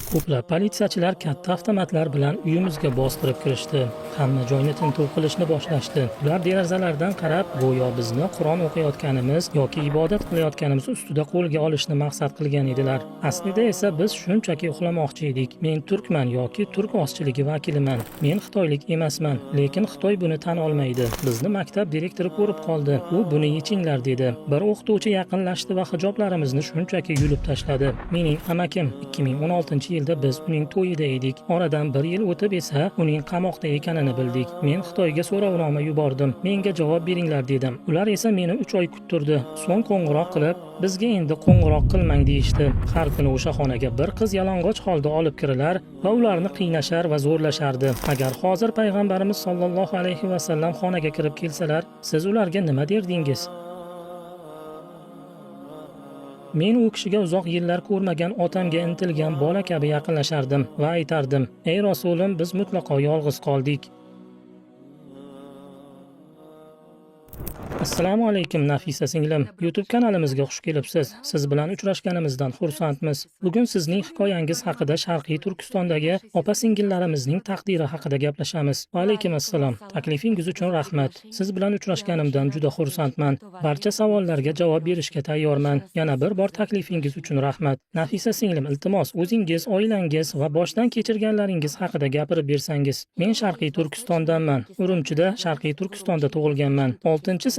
Ko'plab politsiyachilar katta avtomatlar bilan uyimizga bostirib kirishdi. Hamma joyni tintuv qilishni boshlashdi. Ular derazalardan qarab, go'yo bizni Qur'on o'qiyotganimiz yoki ibodat qilayotganimiz ustida qo'lga olishni maqsad qilgan edilar. Aslida esa biz shunchaki uxlamoqchi edik. Men turkman yoki turk ozchiligi vakiliman. Men xitoylik emasman, lekin Xitoy buni tan olmaydi. Bizni maktab direktori ko'rib qoldi. U buni yechinglar dedi. Bir o'qituvchi yaqinlashdi va hijoblarimizni shunchaki yulib tashladi. Mening amakim 2016-yilda biz uning to'yida edik. Oradan bir yil o'tib esa uning qamoqda ekanini bildik. Men Xitoyga so'rovnoma yubordim. Menga javob beringlar dedim. Ular esa meni 3 oy kuttirdi. So'ng qo'ng'iroq qilib, bizga endi qo'ng'iroq qilmang deyishdi. Har kuni o'sha xonaga bir qiz yalang'och holda olib kirilar va ularni qiynashar va zo'rlashardi. Agar hozir payg'ambarimiz sollallohu alayhi va sallam xonaga kirib kelsalar, siz ularga nima derdingiz? Men u kishiga uzoq yillar ko'rmagan otamga intilgan bola kabi yaqinlashardim va aytardim: "Ey Rasulim, biz mutlaqo yolg'iz qoldik." Assalomu alaykum Nafisa singlim. YouTube kanalimizga xush kelibsiz. Siz bilan uchrashganimizdan xursandmiz. Bugun sizning hikoyangiz haqida Sharqiy Turkistondagi opa-singillarimizning taqdiri haqida gaplashamiz. Va alaykum assalom. Taklifingiz uchun rahmat. Siz bilan uchrashganimdan juda xursandman. Barcha savollarga javob berishga tayyorman. Yana bir bor taklifingiz uchun rahmat. Nafisa singlim, iltimos o'zingiz, oilangiz va boshdan kechirganlaringiz haqida gapirib bersangiz. Men Sharqiy Turkistondanman. Urumchida, Sharqiy Turkistonda tug'ilganman.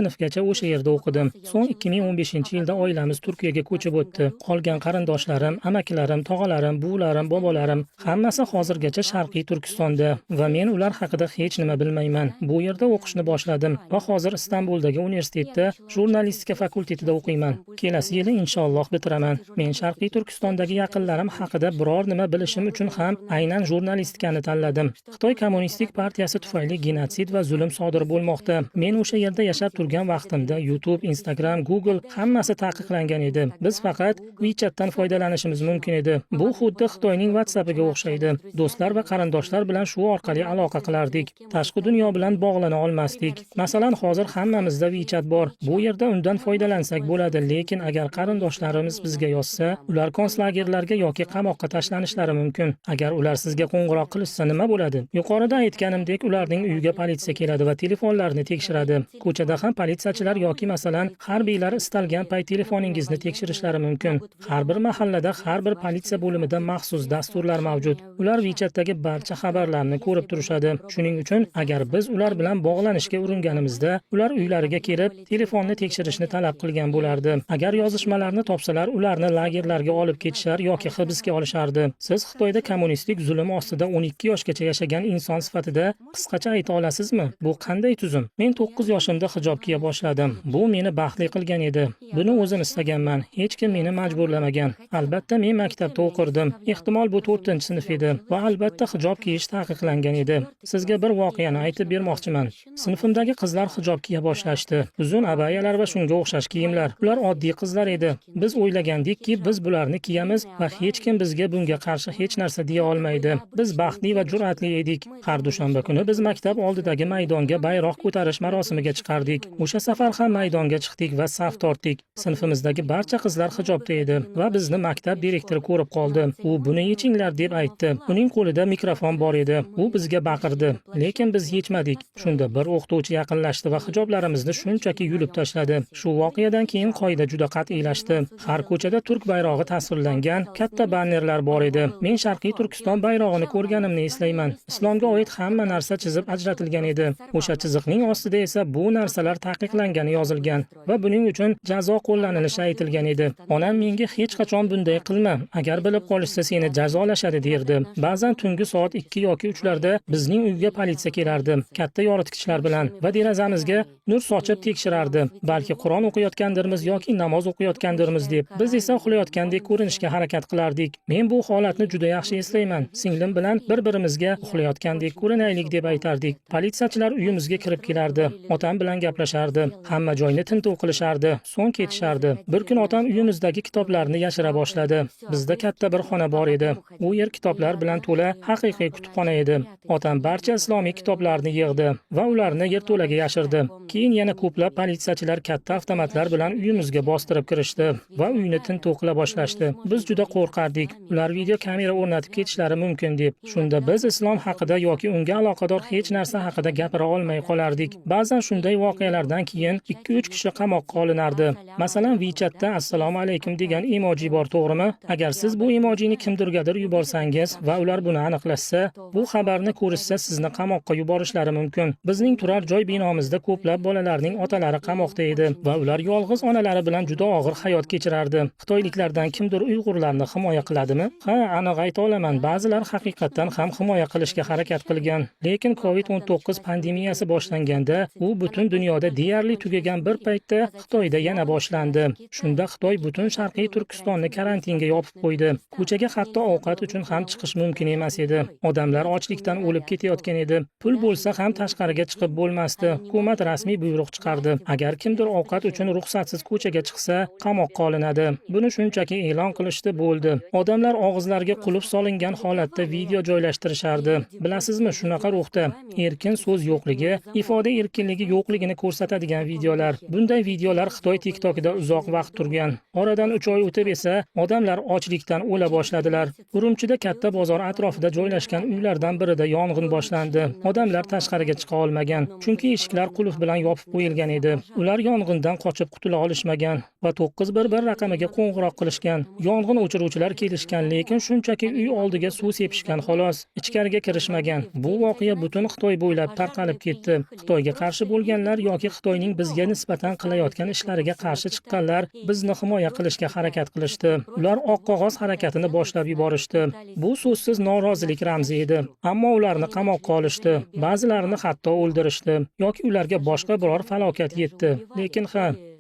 6-sinfgacha o'sha yerda o'qidim. So'ng 2015-yilda oilamiz Turkiyaga ko'chib o'tdi. Qolgan qarindoshlarim, amakilarim, tog'alarim, buvlarim, bobolarim hammasi hozirgacha Sharqiy Turkistonda va men ular haqida hech nima bilmayman. Bu yerda o'qishni boshladim va hozir Istanbuldagi universitetda jurnalistika fakultetida o'qiyman. Kelasi yili inshaalloh bitiraman. Men Sharqiy Turkistondagi yaqinlarim haqida biror nima bilishim uchun ham aynan jurnalistikani tanladim. Xitoy Kommunistik partiyasi tufayli genotsid va zulm sodir bo'lmoqda. Men o'sha yerda yashab turgan vaqtimda YouTube, Instagram, Google hammasi taqiqlangan edi. Biz faqat WeChatdan foydalanishimiz mumkin edi. Bu xuddi Xitoyning WhatsApp'iga o'xshaydi. Do'stlar va qarindoshlar bilan shu orqali aloqa qilardik. Tashqi dunyo bilan bog'lana olmasdik. Masalan, hozir hammamizda WeChat bor. Bu yerda undan foydalansak bo'ladi, lekin agar qarindoshlarimiz bizga yozsa, ular konslagerlarga yoki qamoqqa tashlanishlari mumkin. Agar ular sizga qo'ng'iroq qilishsa nima bo'ladi? Yuqorida aytganimdek, ularning uyiga politsiya keladi va telefonlarini tekshiradi. Ko'chada ham politsiyachilar yoki masalan harbiylar istalgan payt telefoningizni tekshirishlari mumkin. Har bir mahallada, har bir politsiya bo'limida maxsus dasturlar mavjud. Ular WeChatdagi barcha xabarlarni ko'rib turishadi. Shuning uchun agar biz ular bilan bog'lanishga uringanimizda, ular uylariga kelib telefonni tekshirishni talab qilgan bo'lardi. Agar yozishmalarni topsalar, ularni lagerlarga olib ketishar yoki hibsga olishardi. Siz Xitoyda kommunistik zulm ostida 12 yoshgacha yashagan inson sifatida qisqacha ayta olasizmi? Bu qanday tuzum? Men 9 yoshimda hijob kiya boshladim. Bu meni baxtli qilgan edi. Buni o'zim istaganman. Hech kim meni majburlamagan. Albatta men maktabda o'qirdim. Ehtimol bu 4-sinf edi va albatta hijob kiyish taqiqlangan edi. Sizga bir voqeani aytib bermoqchiman. Sinfimdagi qizlar hijob kiya boshlashdi. Uzun abayalar va shunga o'xshash kiyimlar. Ular oddiy qizlar edi. Biz o'ylagandikki, biz bularni kiyamiz va hech kim bizga bunga qarshi hech narsa deya olmaydi. Biz baxtli va jur'atli edik. Har dushanba kuni biz maktab oldidagi maydonga bayroq ko'tarish marosimiga chiqardik. O'sha safar ham maydonga chiqdik va saf tortdik. Sinfimizdagi barcha qizlar hijobda edi va bizni maktab direktori ko'rib qoldi. U buni yechinglar deb aytdi. Uning qo'lida mikrofon bor edi. U bizga baqirdi, lekin biz yechmadik. Shunda bir o'qituvchi yaqinlashdi va hijoblarimizni shunchaki yulib tashladi. Shu voqeadan keyin qoida juda qat'iylashdi. Har ko'chada turk bayrog'i tasvirlangan katta bannerlar bor edi. Men Sharqiy Turkiston bayrog'ini ko'rganimni eslayman. Islomga oid hamma narsa chizib ajratilgan edi. O'sha chiziqning ostida esa bu narsalar taqiqlangani yozilgan va buning uchun jazo qo'llanilishi aytilgan edi. Onam menga hech qachon bunday qilma, agar bilib qolishsa seni jazolashadi derdi. Ba'zan tungi soat 2 yoki 3larda bizning uyga politsiya kelardi, katta yoritgichlar bilan va derazamizga nur sochib tekshirardi. Balki Qur'on o'qiyotgandirmiz yoki namoz o'qiyotgandirmiz deb. Biz esa uxlayotgandek ko'rinishga harakat qilardik. Men bu holatni juda yaxshi eslayman. Singlim bilan bir-birimizga uxlayotgandek ko'rinaylik deb aytardik. Politsiyachilar uyimizga kirib kelardi. Otam bilan gaplashar qilishardi. Hamma joyni tintuv qilishardi, so'ng ketishardi. Bir kun otam uyimizdagi kitoblarni yashira boshladi. Bizda katta bir xona bor edi. U yer kitoblar bilan to'la haqiqiy kutubxona edi. Otam barcha islomiy kitoblarni yig'di va ularni yerto'laga yashirdi. Keyin yana ko'plab politsiyachilar katta avtomatlar bilan uyimizga bostirib kirishdi va uyni tintuv qila boshlashdi. Biz juda qo'rqardik. Ular video kamera o'rnatib ketishlari mumkin deb. Shunda biz islom haqida yoki unga aloqador hech narsa haqida gapira olmay qolardik. Ba'zan shunday voqealardan keyin 2-3 kishi qamoqqa olinardi. Masalan, WeChatda assalomu alaykum degan emoji bor, to'g'rimi? Agar siz bu emojini kimdirgadir yuborsangiz va ular buni aniqlashsa, bu xabarni ko'rishsa sizni qamoqqa yuborishlari mumkin. Bizning turar joy binomizda ko'plab bolalarning otalari qamoqda edi va ular yolg'iz onalari bilan juda og'ir hayot kechirardi. Xitoyliklardan kimdir Uyg'urlarni himoya qiladimi? Ha, aniq ayta olaman, ba'zilar haqiqatan ham himoya qilishga harakat qilgan. Lekin COVID-19 pandemiyasi boshlanganda, u butun dunyoda deyarli tugagan bir paytda Xitoyda yana boshlandi. Shunda Xitoy butun Sharqiy Turkistonni karantinga yopib qo'ydi. Ko'chaga hatto ovqat uchun ham chiqish mumkin emas edi. Odamlar ochlikdan o'lib ketayotgan edi. Pul bo'lsa ham tashqariga chiqib bo'lmasdi. Hukumat rasmiy buyruq chiqardi. Agar kimdir ovqat uchun ruxsatsiz ko'chaga chiqsa, qamoqqa olinadi. Buni shunchaki e'lon qilishdi, bo'ldi. Odamlar og'izlariga qulf solingan holatda video joylashtirishardi. Bilasizmi, shunaqa ruhda erkin so'z yo'qligi, ifoda erkinligi yo'qligini ko'rsatadigan videolar. Bunday videolar Xitoy TikTokida uzoq vaqt turgan. Oradan 3 oy o'tib esa odamlar ochlikdan o'la boshladilar. Urumchida katta bozor atrofida joylashgan uylardan birida yong'in boshlandi. Odamlar tashqariga chiqa olmagan, chunki eshiklar qulf bilan yopib qo'yilgan edi. Ular yong'indan qochib qutula olishmagan va 911 raqamiga qo'ng'iroq qilishgan. Yong'in o'chiruvchilar kelishgan, lekin shunchaki uy oldiga suv sepishgan xolos, ichkariga kirishmagan. Bu voqea butun Xitoy bo'ylab tarqalib ketdi. Xitoyga qarshi bo'lganlar yoki Xitoyning bizga nisbatan qilayotgan ishlariga qarshi chiqqanlar bizni himoya qilishga harakat qilishdi. Ular oq qog'oz harakatini boshlab yuborishdi. Bu so'zsiz norozilik ramzi edi. Ammo ularni qamoqqa olishdi. Ba'zilarini hatto o'ldirishdi yoki ularga boshqa biror falokat yetdi. Lekin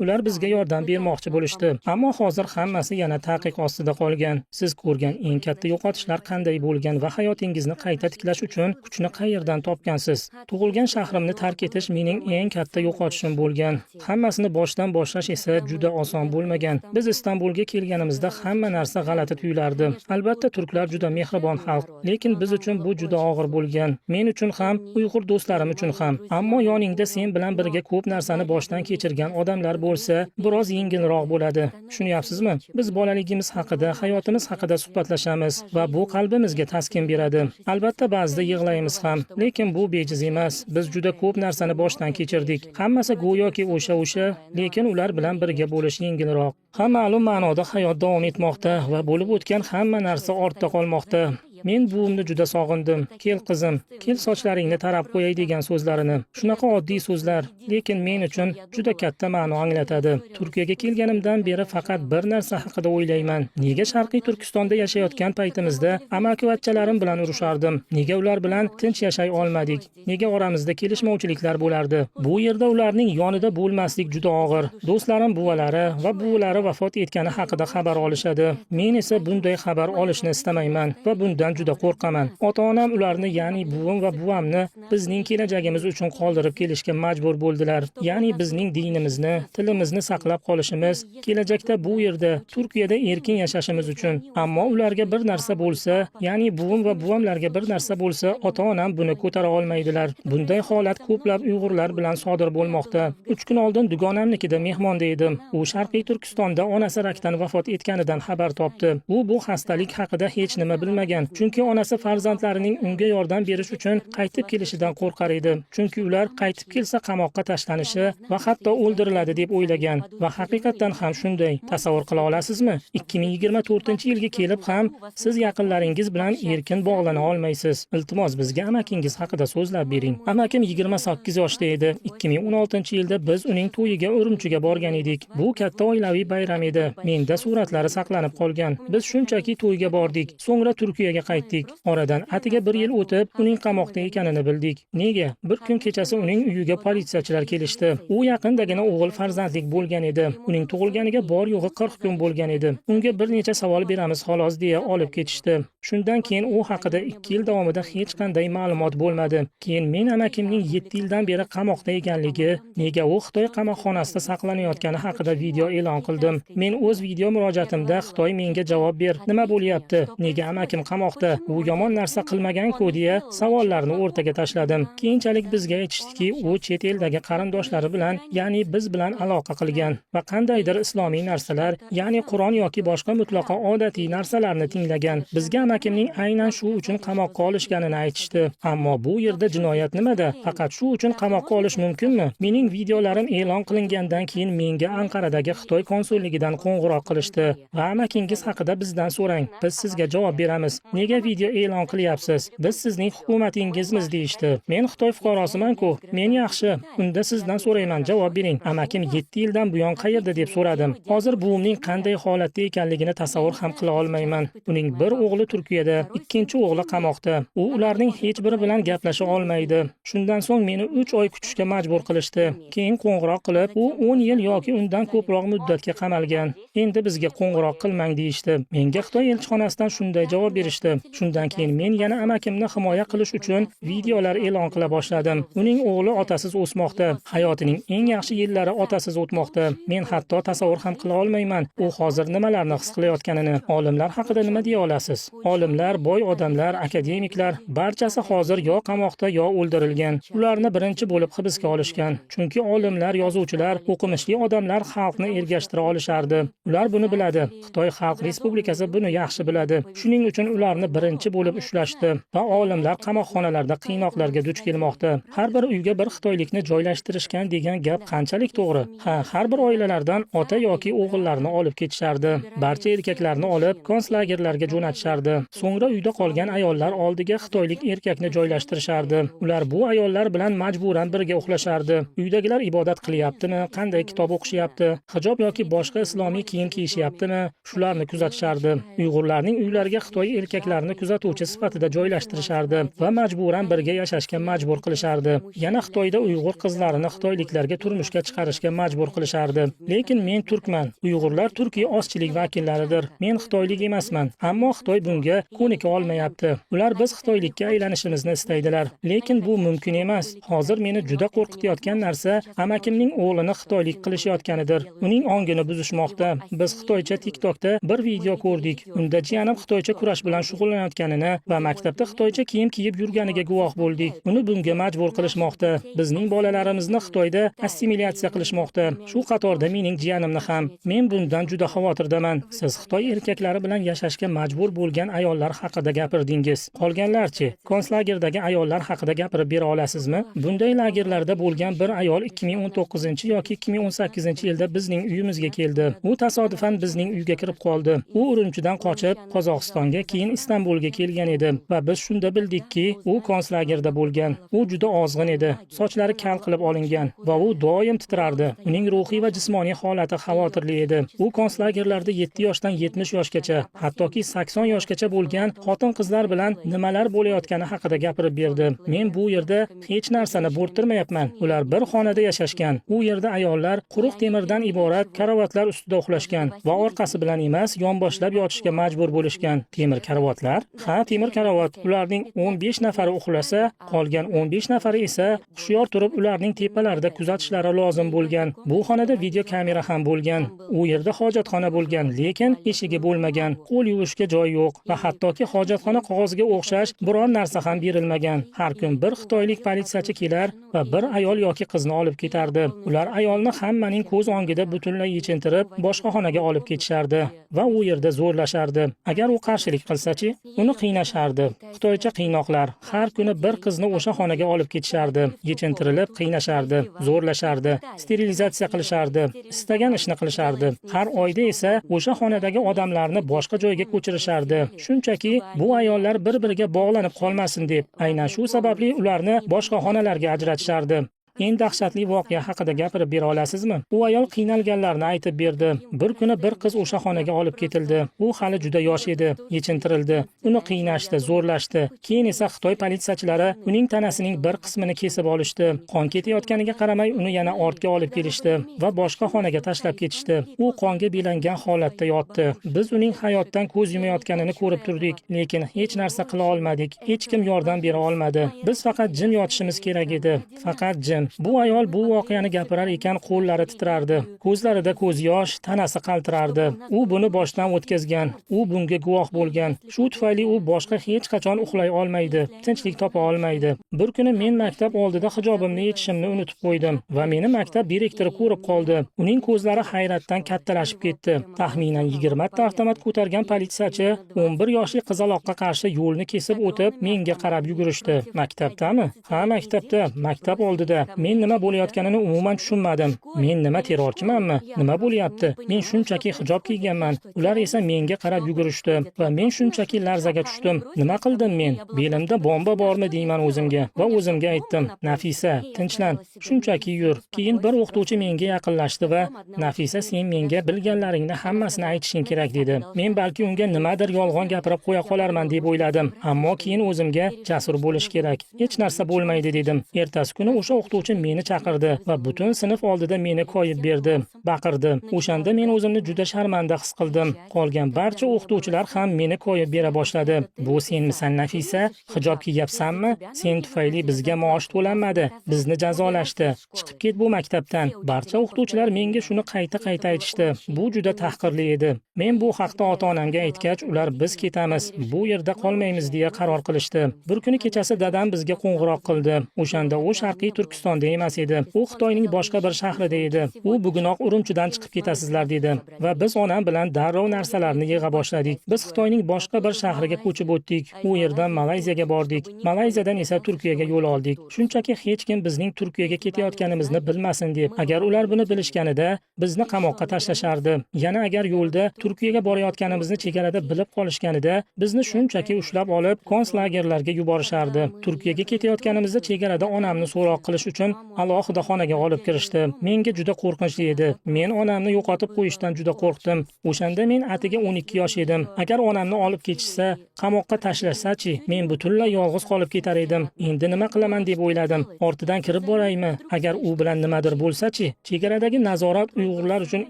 ular bizga yordam bermoqchi bo'lishdi. Ammo hozir hammasi yana taqiq ostida qolgan. Siz ko'rgan eng katta yo'qotishlar qanday bo'lgan va hayotingizni qayta tiklash uchun kuchni qayerdan topgansiz? Tug'ilgan shahrimni tark etish mening eng katta yo'qotishim bo'lgan. Hammasini boshdan boshlash esa juda oson bo'lmagan. Biz Istanbulga kelganimizda hamma narsa g'alati tuyulardi. Albatta turklar juda mehribon xalq, lekin biz uchun bu juda og'ir bo'lgan. Men uchun ham, Uyg'ur do'stlarim uchun ham. Ammo yoningda sen bilan birga ko'p narsani boshdan kechirgan odamlar bo'lsa, biroz yengilroq bo'ladi. Tushunyapsizmi? Biz bolaligimiz haqida, hayotimiz haqida suhbatlashamiz va bu qalbimizga taskin beradi. Albatta ba'zida yig'laymiz ham, lekin bu bejiz emas. Biz juda ko'p narsani boshdan kechirdik. Hammasi go'yoki o'sha, lekin ular bilan birga bo'lish yengilroq. Ma'lum ma'noda hayot davom etmoqda va bo'lib o'tgan hamma narsa ortda qolmoqda. Men buvimni juda sog'indim. Kel qizim, kel sochlaringni tarab qo'yay degan so'zlarini. Shunaqa oddiy so'zlar, lekin men uchun juda katta ma'no anglatadi. Turkiyaga kelganimdan beri faqat bir narsa haqida o'ylayman. Nega Sharqiy Turkistonda yashayotgan paytimizda amakivachchalarim bilan urushardim? Nega ular bilan tinch yashay olmadik? Nega oramizda kelishmovchiliklar bo'lardi? Bu yerda ularning yonida bo'lmaslik juda og'ir. Do'stlarim buvalari va buvilari vafot etgani haqida xabar olishadi. Men esa bunday xabar olishni istamayman va bundan juda qo'rqaman. Ota-onam ularni, ya'ni buvim va buvamni bizning kelajagimiz uchun qoldirib kelishga majbur bo'ldilar. Ya'ni bizning dinimizni, tilimizni saqlab qolishimiz, kelajakda bu yerda Turkiyada erkin yashashimiz uchun. Ammo ularga bir narsa bo'lsa, ya'ni buvim va buvamlarga bir narsa bo'lsa, ota-onam buni ko'tara olmaydilar. Bunday holat ko'plab Uyg'urlar bilan sodir bo'lmoqda. 3 kun oldin dugonamnikida mehmonda edim. U Sharqiy Turkistonda onasi rakdan vafot etganidan xabar topdi. U bu xastalik haqida hech nima bilmagan. Chunki onasi farzandlarining unga yordam berish uchun qaytib kelishidan qo'rqar edi. Chunki ular qaytib kelsa qamoqqa tashlanishi va hatto o'ldiriladi deb o'ylagan va haqiqatan ham shunday. Tasavvur qila olasizmi? 2024-yilga kelib ham siz yaqinlaringiz bilan erkin bog'lana olmaysiz. Iltimos bizga amakingiz haqida so'zlab bering. Amakim 28 yoshda edi. 2016-yilda biz uning to'yiga Urumchiga borgan edik. Bu katta oilaviy bayram edi. Menda suratlari saqlanib qolgan. Biz shunchaki to'yga bordik. So'ngra Turkiyaga qaytdik. Oradan atiga 1 yil o'tib, uning qamoqda ekanini bildik. Nega? Bir kun kechasi uning uyiga politsiyachilar kelishdi. U yaqindagina o'g'il farzandlik bo'lgan edi. Uning tug'ilganiga bor yo'g'i 40 kun bo'lgan edi. Unga bir necha savol beramiz xolos deya olib ketishdi. Shundan keyin u haqida 2 yil davomida hech qanday ma'lumot bo'lmadi. Keyin men amakimning 7 yildan beri qamoqda ekanligi, nega u Xitoy qamoqxonasida saqlanayotgani haqida video e'lon qildim. Men o'z video murojaatimda Xitoy menga javob ber, nima bo'lyapti? Nega amakim qamoqda? U yomon narsa qilmagan-ku deya savollarni o'rtaga tashladim. Keyinchalik bizga aytishdiki, u chet eldagi qarindoshlari bilan, ya'ni biz bilan aloqa qilgan va qandaydir islomiy narsalar, ya'ni Qur'on yoki boshqa mutlaqo odatiy narsalarni tinglagan. Bizga amakimning aynan shu uchun qamoqqa olishganini aytishdi. Ammo bu yerda jinoyat nimada? Faqat shu uchun qamoqqa olish mumkinmi? Mening videolarim e'lon qilingandan keyin menga Anqaradagi Xitoy konsulligidan qo'ng'iroq qilishdi va amakingiz haqida bizdan so'rang. Biz sizga javob beramiz. Nega video e'lon qilyapsiz? Biz sizning hukumatingizmiz deyishdi. Men Xitoy fuqarosiman-ku. Men yaxshi. Unda sizdan so'rayman, javob bering. Amakim 7 yildan buyon qayerda deb so'radim. Hozir buvimning qanday holatda ekanligini tasavvur ham qila olmayman. Uning bir o'g'li Turkiyada, ikkinchi o'g'li qamoqda. U ularning hech biri bilan gaplasha olmaydi. Shundan so'ng meni 3 oy kutishga majbur qilishdi. Keyin qo'ng'iroq qilib, u 10 yil yoki undan ko'proq muddatga qamalgan. Endi bizga qo'ng'iroq qilmang deyishdi. Menga Xitoy elchixonasidan shunday javob berishdi. Shundan keyin men yana amakimni himoya qilish uchun videolar e'lon qila boshladim. Uning o'g'li otasiz o'smoqda. Hayotining eng yaxshi yillari otasiz o'tmoqda. Men hatto tasavvur ham qila olmayman. U hozir nimalarni his qilayotganini. Olimlar haqida nima deya olasiz? Olimlar, boy odamlar, akademiklar barchasi hozir yo qamoqda yo o'ldirilgan. Ularni birinchi bo'lib hibsga olishgan. Chunki olimlar, yozuvchilar, o'qimishli odamlar xalqni ergashtira olishardi. Ular buni biladi. Xitoy Xalq Respublikasi buni yaxshi biladi. Shuning uchun ularni birinchi bo'lib ushlashdi va olimlar qamoqxonalarda qiynoqlarga duch kelmoqda. Har bir uyga bir xitoylikni joylashtirishgan degan gap qanchalik to'g'ri? Ha, har bir oilalardan ota yoki o'g'illarni olib ketishardi. Barcha erkaklarni olib konslagerlarga jo'natishardi. So'ngra uyda qolgan ayollar oldiga xitoylik erkakni joylashtirishardi. Ular bu ayollar bilan majburan birga uxlashardi. Uydagilar ibodat qilyaptimi, qanday kitob o'qishyapti, hijob yoki boshqa islomiy kiyim kiyishyaptimi, shularni kuzatishardi. Uyg'urlarning uylariga Xitoy erkaklarni kuzatuvchi sifatida joylashtirishardi va majburan birga yashashga majbur qilishardi. Yana Xitoyda Uyg'ur qizlarini xitoyliklarga turmushga chiqarishga majbur qilishardi. Lekin men turkman. Uyg'urlar turkiy ozchilik vakillaridir. Men xitoylik emasman. Ammo Xitoy bunga ko'nika olmayapti. Ular biz xitoylikka aylanishimizni istaydilar. Lekin bu mumkin emas. Hozir meni juda qo'rqitayotgan narsa amakimning o'g'lini xitoylik qilishayotganidir. Uning ongini buzishmoqda. Biz Xitoycha TikTokda bir video ko'rdik. Unda jiyanim xitoycha kurash bilan shug'ullanayotganini va maktabda xitoycha kiyim kiyib yurganiga guvoh bo'ldik. Uni bunga majbur qilishmoqda. Bizning bolalarimizni Xitoyda assimilyatsiya qilishmoqda. Shu qatorda mening jiyanimni ham. Men bundan juda xavotirdaman. Siz Xitoy erkaklari bilan yashashga majbur bo'lgan ayollar haqida gapirdingiz. Qolganlarchi? Konslagerdagi ayollar haqida gapirib bera olasizmi? Bunday lagerlarda bo'lgan bir ayol 2019 yoki 2018 yilda bizning uyimizga keldi. U tasodifan bizning uyga kirib qoldi. U Urumchidan qochib Qozog'istonga, keyin Istanbulga kelgan edi va biz shunda bildikki, u konslagerda bo'lgan. U juda ozg'in edi. Sochlari kal qilib olingan va u doim titrardi. Uning ruhiy va jismoniy holati xavotirli edi. U konslagerlarda 7 yoshdan 70 yoshgacha, hattoki 80 yoshgacha bo'lgan xotin-qizlar bilan nimalar bo'layotgani haqida gapirib berdi. Men bu yerda hech narsani bo'rttirmayapman. Ular bir xonada yashashgan. U yerda ayollar quruq temirdan iborat karavotlar ustida uxlashgan va orqasi bilan emas, yonboshlab yotishga majbur bo'lishgan. Temir karavotlar? Ha, temir karavot. Ularning 15 nafari uxlasa, qolgan 15 nafari esa hushyor turib ularning tepalarida kuzatishlari lozim bo'lgan. Bu xonada video kamera ham bo'lgan. U yerda hojatxona bo'lgan, lekin eshigi bo'lmagan. Qo'l yuvishga joy yo'q va hattoki hojatxona qog'oziga o'xshash biror narsa ham berilmagan. Har kun bir xitoylik politsiyachi kelar va bir ayol yoki qizni olib ketardi. Ular ayolni hammaning ko'z o'ngida butunlay yechintirib, boshqa xonaga olib ketishardi va u yerda zo'rlashardi. Agar u qarshilik qilsa-chi, uni qiynashardi. Xitoycha qiynoqlar. Har kuni bir qizni o'sha xonaga olib ketishardi. Yechintirilib qiynashardi, zo'rlashardi, sterilizatsiya qilishardi, istagan ishni qilishardi. Har oyda esa o'sha xonadagi odamlarni boshqa joyga ko'chirishardi. Shunchaki bu ayollar bir-biriga bog'lanib qolmasin deb. Aynan shu sababli ularni boshqa xonalarga ajratishardi. eng dahshatli voqea haqida gapirib bera olasizmi? U ayol qiynalganlarni aytib berdi. Bir kuni bir qiz o'sha xonaga olib ketildi. U hali juda yosh edi, yechintirildi. Uni qiynashdi, zo'rlashdi. Keyin esa Xitoy politsiyachilari uning tanasining bir qismini kesib olishdi. Qon ketayotganiga qaramay uni yana ortga olib kelishdi va boshqa xonaga tashlab ketishdi. U qonga belangan holatda yotdi. Biz uning hayotdan ko'z yumayotganini ko'rib turdik, lekin hech narsa qila olmadik. Hech kim yordam bera olmadi. Biz faqat jim yotishimiz kerak edi. Faqat jim. Bu ayol bu voqeani gapirar ekan qo'llari titrardi. Ko'zlarida ko'z yosh, tanasi qaltirardi. U buni boshdan o'tkazgan. U bunga guvoh bo'lgan. Shu tufayli u boshqa hech qachon uxlay olmaydi, tinchlik topa olmaydi. Bir kuni men maktab oldida hijobimni yechishimni unutib qo'ydim va meni maktab direktori ko'rib qoldi. Uning ko'zlari hayratdan kattalashib ketdi. Taxminan 20 ta avtomat ko'targan politsiyachi 11 yoshli qizaloqqa qarshi yo'lni kesib o'tib, menga qarab yugurishdi. Maktabdami? Ha, maktabda, maktab oldida. Men nima bo'layotganini umuman tushunmadim. Men nima terrorchimanmi? Nima bo'lyapti? Men shunchaki hijob kiyganman. Ular esa menga qarab yugurishdi va men shunchaki larzaga tushdim. Nima qildim men? Belimda bomba bormi deyman o'zimga va o'zimga aytdim: "Nafisa, tinchlan, shunchaki yur." Keyin bir o'qituvchi menga yaqinlashdi va "Nafisa, sen menga bilganlaringni hammasini aytishing kerak" dedi. Men balki unga nimadir yolg'on gapirib qo'ya qolarman deb o'yladim, ammo keyin o'zimga jasur bo'lish kerak. Hech narsa bo'lmaydi dedim. Ertasi kuni o'sha o'qituvchi meni chaqirdi va butun sinf oldida meni koyib berdi, baqirdi. O'shanda men o'zimni juda sharmanda his qildim. Qolgan barcha o'qituvchilar ham meni koyib bera boshladi. "Bu senmisan Nafisa? Hijob kiyyapsanmi? Sen tufayli bizga maosh to'lanmadi. Bizni jazolashdi. Chiqib ket bu maktabdan." Barcha o'qituvchilar menga shuni qayta-qayta aytishdi. Bu juda tahqirli edi. Men bu haqda ota-onamga aytgach, ular "Biz ketamiz, bu yerda qolmaymiz" deya qaror qilishdi. Bir kuni kechasi dadam bizga qo'ng'iroq qildi. O'shanda u Sharqiy Turkistonda emas edi. U Xitoyning boshqa bir shahrida edi. U "Bugunoq Urumchidan chiqib ketasizlar" dedi va biz onam bilan darrov narsalarni yig'a boshladik. Biz Xitoyning boshqa bir shahriga ko'chib o'tdik. U yerdan Malayziyaga bordik. Malayziyadan esa Turkiyaga yo'l oldik. Shunchaki hech kim bizning Turkiyaga ketayotganimizni bilmasin deb. Agar ular buni bilishganida, bizni qamoqqa tashlashardi. Yana agar yo'lda Turkiyaga borayotganimizni chegarada bilib qolishganida, bizni shunchaki ushlab olib konslagerlarga yuborishardi. Turkiyaga ketayotganimizda chegarada onamni so'roq qilish uchun alohida xonaga olib kirishdi. Menga juda qo'rqinchli edi. Men onamni yo'qotib qo'yishdan juda qo'rqdim. O'shanda men atiga 12 yosh edim. Agar onamni olib ketishsa, qamoqqa tashlashsa-chi, men butunlay yolg'iz qolib ketar edim. Endi nima qilaman deb o'yladim. Ortidan kirib boraymi? Agar u bilan nimadir bo'lsa-chi? Chegaradagi nazorat Uyg'urlar uchun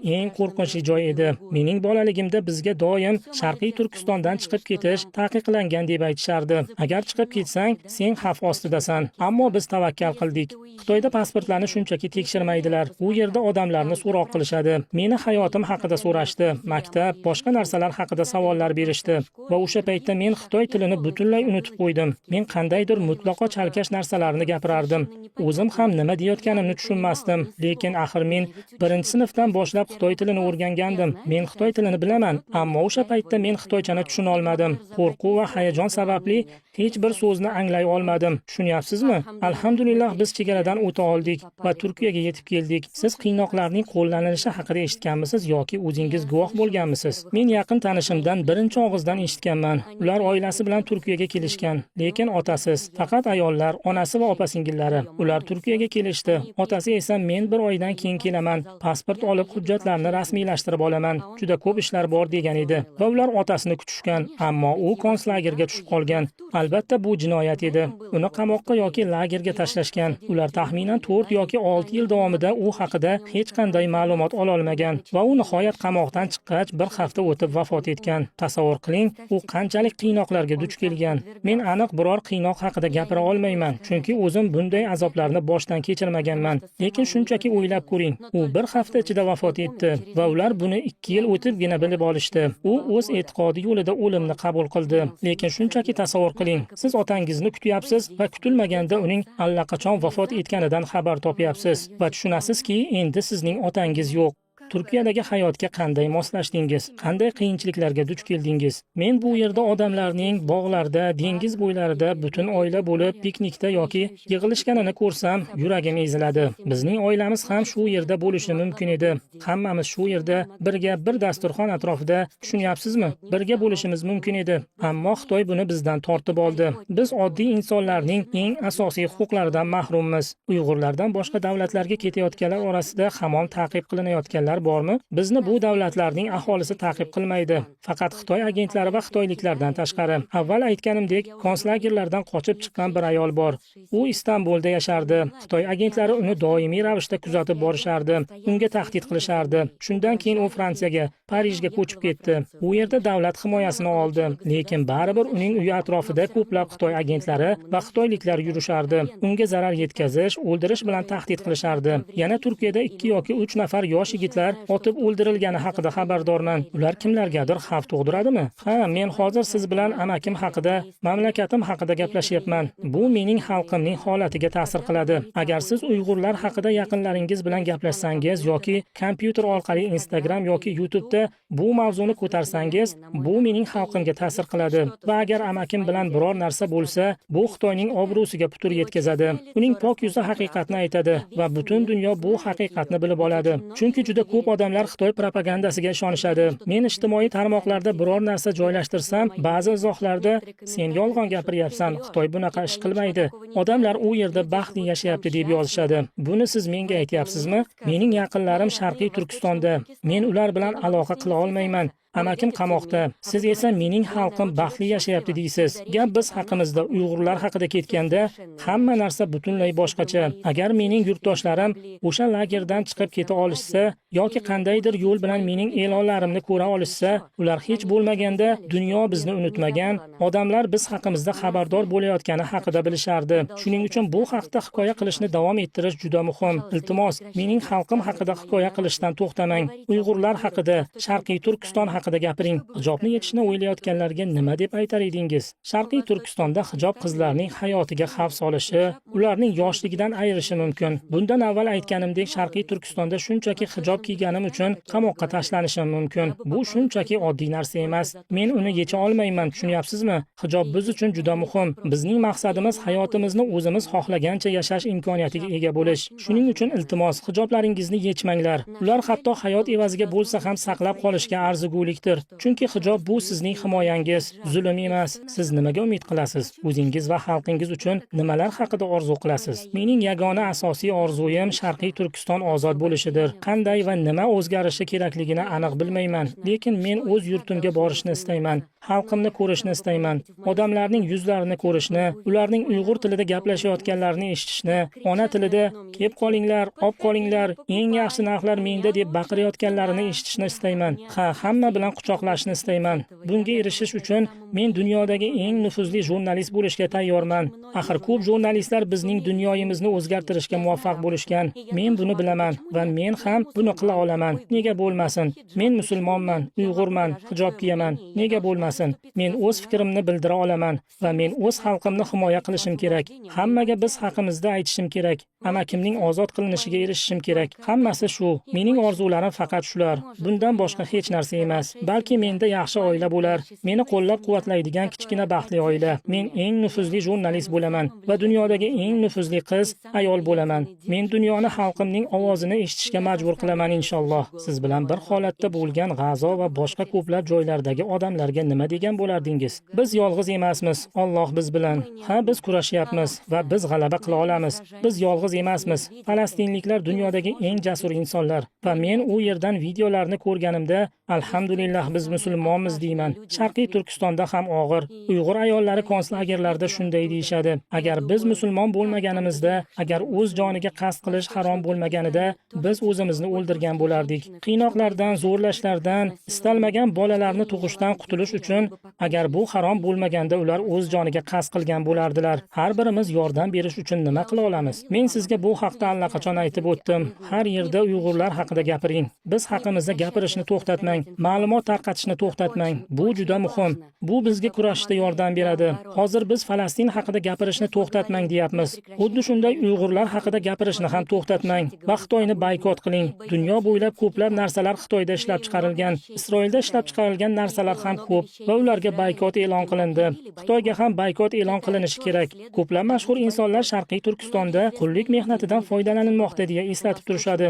eng qo'rqinchli joy edi. Mening bolaligimda bizga doim Sharqiy Turkistondan chiqib ketish taqiqlangan deb aytishardi. Agar chiqib ketsang, sen xavf ostidasan. Ammo biz tavakkal qildik. Xitoyda pasportlarni shunchaki tekshirmaydilar. U yerda odamlarni so'roq qilishadi. Meni hayotim haqida so'rashdi. Maktab, boshqa narsalar haqida savollar berishdi. Va o'sha paytda men Xitoy tilini butunlay unutib qo'ydim. Men qandaydir mutlaqo chalkash narsalarni gapirardim. O'zim ham nima deyotganimni tushunmasdim. Lekin axir men 1-sinfdan boshlab Xitoy tilini o'rgangandim. Men Xitoy tilini bilaman, ammo o'sha paytda men xitoychani tushuna olmadim. Qo'rquv va hayajon sababli hech bir so'zni anglay olmadim. Tushunyapsizmi? Alhamdulillah biz chegaradan o'ta oldik va Turkiyaga yetib keldik. Siz qiynoqlarning qo'llanilishi haqida eshitganmisiz yoki o'zingiz guvoh bo'lganmisiz? Men yaqin tanishimdan birinchi og'izdan eshitganman. Ular oilasi bilan Turkiyaga kelishgan, lekin otasiz. Faqat ayollar, onasi va opa-singillari. Ular Turkiyaga kelishdi. Otasi esa men bir oydan keyin kelaman, pasport olib hujjatlarni rasmiylashtirib olaman. Juda ko'p ishlar bor degan edi. Va ular otasini kutishgan, ammo u konslagerga tushib qolgan. Albatta bu jinoyat edi. Uni qamoqqa yoki lagerga tashlashgan. Ular taxminan 4 yoki 6 yil davomida u haqida hech qanday ma'lumot ola olmagan va u nihoyat qamoqdan chiqqach bir hafta o'tib vafot etgan. Tasavvur qiling, u qanchalik qiynoqlarga duch kelgan. Men aniq biror qiynoq haqida gapira olmayman, chunki o'zim bunday azoblarni boshdan kechirmaganman. Lekin shunchaki o'ylab ko'ring, u bir hafta ichida vafot etdi va ular buni 2 yil o'tibgina bilib olishdi. U o'z e'tiqodi yo'lida o'limni qabul qildi. Lekin shunchaki tasavvur qiling, siz otangizni kutyapsiz va kutilmaganda uning allaqachon vafot etganidan xabar topyapsiz va tushunasizki, endi sizning otangiz yo'q. Turkiyadagi hayotga qanday moslashdingiz? Qanday qiyinchiliklarga duch keldingiz? Men bu yerda odamlarning bog'larda, dengiz bo'ylarida butun oila bo'lib piknikda yoki yig'ilishganini ko'rsam, yuragim eziladi. Bizning oilamiz ham shu yerda bo'lishi mumkin edi. Hammamiz shu yerda birga bir dasturxon atrofida, tushunyapsizmi? Birga bo'lishimiz mumkin edi. Ammo Xitoy buni bizdan tortib oldi. Biz oddiy insonlarning eng asosiy huquqlaridan mahrummiz. Uyg'urlardan boshqa davlatlarga ketayotganlar orasida hamon ta'qib qilinayotganlar bormi? Bizni bu davlatlarning aholisi ta'qib qilmaydi. Faqat Xitoy agentlari va xitoyliklardan tashqari. Avval aytganimdek, konslagerlardan qochib chiqqan bir ayol bor. U Istanbulda yashardi. Xitoy agentlari uni doimiy ravishda kuzatib borishardi. Unga tahdid qilishardi. Shundan keyin u Fransiyaga, Parijga ko'chib ketdi. U yerda davlat himoyasini oldi. Lekin baribir uning uyi atrofida ko'plab Xitoy agentlari va xitoyliklar yurishardi. Unga zarar yetkazish, o'ldirish bilan tahdid qilishardi. Yana Turkiyada 2 yoki 3 nafar yosh yigitlar otib o'ldirilgani haqida xabardorman. Ular kimlargadir xavf tug'diradimi? Ha, men hozir siz bilan amakim haqida, mamlakatim haqida gaplashyapman. Bu mening xalqimning holatiga ta'sir qiladi. Agar siz Uyg'urlar haqida yaqinlaringiz bilan gaplashsangiz yoki kompyuter orqali Instagram yoki YouTube'da bu mavzuni ko'tarsangiz, bu mening xalqimga ta'sir qiladi. Va agar amakim bilan biror narsa bo'lsa, bu Xitoyning obro'siga putur yetkazadi. Uning pok yuzi haqiqatni aytadi va butun dunyo bu haqiqatni bilib oladi. Chunki juda ko'p odamlar Xitoy propagandasiga ishonishadi. Men ijtimoiy tarmoqlarda biror narsa joylashtirsam, ba'zi izohlarda sen yolg'on gapiryapsan, Xitoy bunaqa ish qilmaydi. Odamlar u yerda baxtli yashayapti deb yozishadi. Buni siz menga aytyapsizmi? Mening yaqinlarim Sharqiy Turkistonda. Men ular bilan aloqa qila olmayman. Amakim qamoqda. Siz esa mening xalqim baxtli yashayapti deysiz. Gap biz haqimizda Uyg'urlar haqida ketganda hamma narsa butunlay boshqacha. Agar mening yurtdoshlarim o'sha lagerdan chiqib keta olishsa yoki qandaydir yo'l bilan mening e'lonlarimni ko'ra olishsa, ular hech bo'lmaganda dunyo bizni unutmagan, odamlar biz haqimizda xabardor bo'layotgani haqida bilishardi. Shuning uchun bu haqda hikoya qilishni davom ettirish juda muhim. Iltimos, mening xalqim haqida hikoya qilishdan to'xtamang. Uyg'urlar haqida, Sharqiy Turkiston haqida gapiring. Hijobni yechishni o'ylayotganlarga nima deb aytar edingiz? Sharqiy Turkistonda hijob qizlarning hayotiga xavf solishi, ularning yoshligidan ayirishi mumkin. Bundan avval aytganimdek, Sharqiy Turkistonda shunchaki hijob kiyganim uchun qamoqqa tashlanishim mumkin. Bu shunchaki oddiy narsa emas. Men uni yecha olmayman, tushunyapsizmi? Hijob biz uchun juda muhim. Bizning maqsadimiz hayotimizni o'zimiz xohlagancha yashash imkoniyatiga ega bo'lish. Shuning uchun iltimos, hijoblaringizni yechmanglar. Ular hatto hayot evaziga bo'lsa ham saqlab qolishga arzigulikdir. Chunki hijob bu sizning himoyangiz, zulm emas. Siz nimaga umid qilasiz? O'zingiz va xalqingiz uchun nimalar haqida orzu qilasiz? Mening yagona asosiy orzuyim Sharqiy Turkiston ozod bo'lishidir. Qanday va nima o'zgarishi kerakligini aniq bilmayman, lekin men o'z yurtimga borishni istayman. Xalqimni ko'rishni istayman. Odamlarning yuzlarini ko'rishni, ularning Uyg'ur tilida gaplashayotganlarini eshitishni, ona tilida "Kelib qolinglar, olib qolinglar, eng yaxshi narxlar menda" deb baqirayotganlarini eshitishni istayman. Hamma bilan quchoqlashni istayman. Bunga erishish uchun men dunyodagi eng nufuzli jurnalist bo'lishga tayyorman. Axir ko'p jurnalistlar bizning dunyomizni o'zgartirishga muvaffaq bo'lishgan. Men buni bilaman va men ham buni qila olaman. Nega bo'lmasin? Men musulmonman, Uyg'urman, hijob kiyaman. Nega bo'lmasin? Men o'z fikrimni bildira olaman va men o'z xalqimni himoya qilishim kerak. Hammaga biz haqimizda aytishim kerak. Amakimning ozod qilinishiga erishishim kerak. Hammasi shu. Mening orzularim faqat shular. Bundan boshqa hech narsa emas. Balki menda yaxshi oila bo'lar. Meni qo'llab-quvvatlaydigan kichkina baxtli oila. Men eng nufuzli jurnalist bo'laman va dunyodagi eng nufuzli qiz, ayol bo'laman. Men dunyoni xalqimning ovozini eshitishga majbur qilaman inshaalloh. Siz bilan bir holatda bo'lgan G'azo va boshqa ko'plab joylardagi odamlarga nima degan bo'lardingiz? Biz yolg'iz emasmiz. Alloh biz bilan. Ha, biz kurashyapmiz va biz g'alaba qila olamiz. Biz yolg'iz emasmiz. Falastinliklar dunyodagi eng jasur insonlar va men u yerdan videolarni ko'rganimda alhamdulillah biz musulmonmiz deyman. Sharqiy Turkistonda ham og'ir. Uyg'ur ayollari konslagerlarda shunday deyishadi. Agar biz musulmon bo'lmaganimizda, agar o'z joniga qasd qilish harom bo'lmaganida, biz o'zimizni o'ldirgan bo'lardik. Qiynoqlardan, zo'rlashlardan, istalmagan bolalarni tug'ishdan qutulish uchun, agar bu harom bo'lmaganda ular o'z joniga qasd qilgan bo'lardilar. Har birimiz yordam berish uchun nima qila olamiz? Men sizga bu haqda allaqachon aytib o'tdim. Har yerda Uyg'urlar haqida gapiring. Biz haqimizda gapirishni to'xtatmang. to'xtatmang. Ma'lumot tarqatishni to'xtatmang. Bu juda muhim. Bu bizga kurashishda yordam beradi. Hozir biz Falastin haqida gapirishni to'xtatmang deyapmiz. Xuddi shunday Uyg'urlar haqida gapirishni ham to'xtatmang va Xitoyni boykot qiling. Dunyo bo'ylab ko'plab narsalar Xitoyda ishlab chiqarilgan, Isroilda ishlab chiqarilgan narsalar ham ko'p va ularga boykot e'lon qilindi. Xitoyga ham boykot e'lon qilinishi kerak. Ko'plab mashhur insonlar Sharqiy Turkistonda qullik mehnatidan foydalanilmoqda deya eslatib turishadi.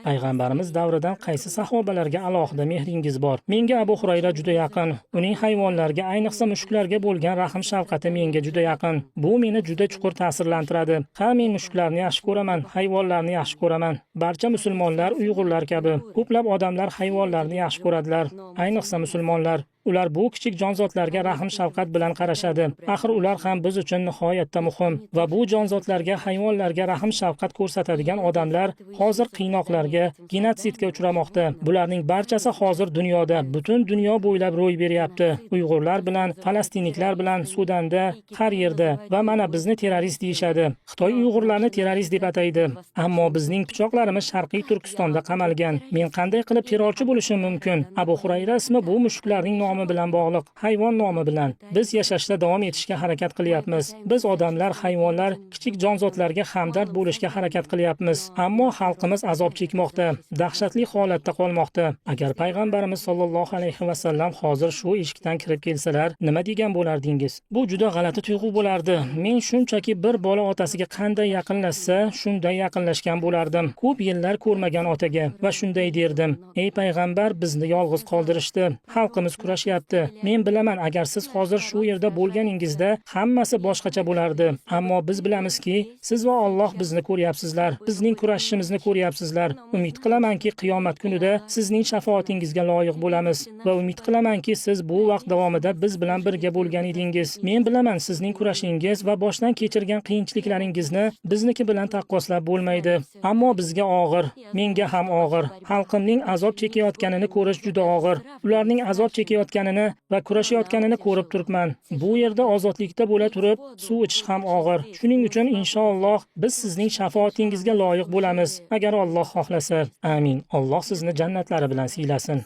Payg'ambarimiz davridan qaysi sahobalarga alohida mehringiz bor? Menga Abu Hurayra juda yaqin. Uning hayvonlarga, ayniqsa mushuklarga bo'lgan rahm shafqati menga juda yaqin. Bu meni juda chuqur ta'sirlantiradi. Ha, men mushuklarni yaxshi ko'raman, hayvonlarni yaxshi ko'raman. Barcha musulmonlar Uyg'urlar kabi ko'plab odamlar hayvonlarni yaxshi ko'radilar, ayniqsa musulmonlar. Ular bu kichik jonzotlarga rahm shafqat bilan qarashadi. Axir ular ham biz uchun nihoyatda muhim va bu jonzotlarga, hayvonlarga rahm shafqat ko'rsatadigan odamlar hozir qiynoqlarga, genotsidga uchramoqda. Bularning barchasi hozir dunyoda, butun dunyo bo'ylab ro'y beryapti. Uyg'urlar bilan, falastinliklar bilan Sudanda, har yerda va mana bizni terrorist deyishadi. Xitoy Uyg'urlarni terrorist deb ataydi. Ammo bizning pichoqlarimiz Sharqiy Turkistonda qamalgan. Men qanday qilib terrorchi bo'lishim mumkin? Abu Hurayra ismi bu mushuklarning nomi bilan bog'liq, hayvon nomi bilan. Biz yashashda davom etishga harakat qilyapmiz. Biz odamlar, hayvonlar, kichik jonzotlarga hamdard bo'lishga harakat qilyapmiz. Ammo xalqimiz azob chekmoqda, dahshatli holatda qolmoqda. Agar payg'ambarimiz sollallohu alayhi va sallam hozir shu eshikdan kirib kelsalar, nima degan bo'lardingiz? Bu juda g'alati tuyg'u bo'lardi. Men shunchaki bir bola otasiga qanday yaqinlashsa, shunday yaqinlashgan bo'lardim. Ko'p yillar ko'rmagan otaga va shunday derdim: "Ey payg'ambar, bizni yolg'iz qoldirishdi. Xalqimiz kurashyapti. Men bilaman, agar siz hozir shu yerda bo'lganingizda hammasi boshqacha bo'lardi. Ammo biz bilamizki, siz va Alloh bizni ko'ryapsizlar. Bizning kurashishimizni ko'ryapsizlar. Umid qilamanki, qiyomat kunida sizning shafaatingizga loyiq bo'lamiz va umid qilamanki, siz bu vaqt davomida biz bilan birga bo'lgan edingiz. Men bilaman, sizning kurashingiz va boshdan kechirgan qiyinchiliklaringizni bizniki bilan taqqoslab bo'lmaydi. Ammo bizga og'ir, menga ham og'ir. Xalqimning azob chekayotganini ko'rish juda og'ir. Ularning azob chekayotganini va kurashayotganini ko'rib turibman. Bu yerda ozodlikda bo'la turib, suv ichish ham og'ir. Shuning uchun inshaalloh biz sizning shafaatingizga loyiq bo'lamiz, agar Alloh xohlasa. Amin. Alloh sizni jannatlari bilan siylasin.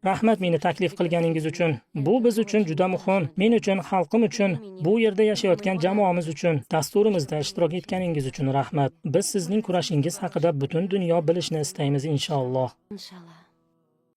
Rahmat meni taklif qilganingiz uchun. Bu biz uchun juda muhim. Men uchun, xalqim uchun, bu yerda yashayotgan jamoamiz uchun, dasturimizda ishtirok etganingiz uchun rahmat. Biz sizning kurashingiz haqida butun dunyo bilishni istaymiz inshaalloh.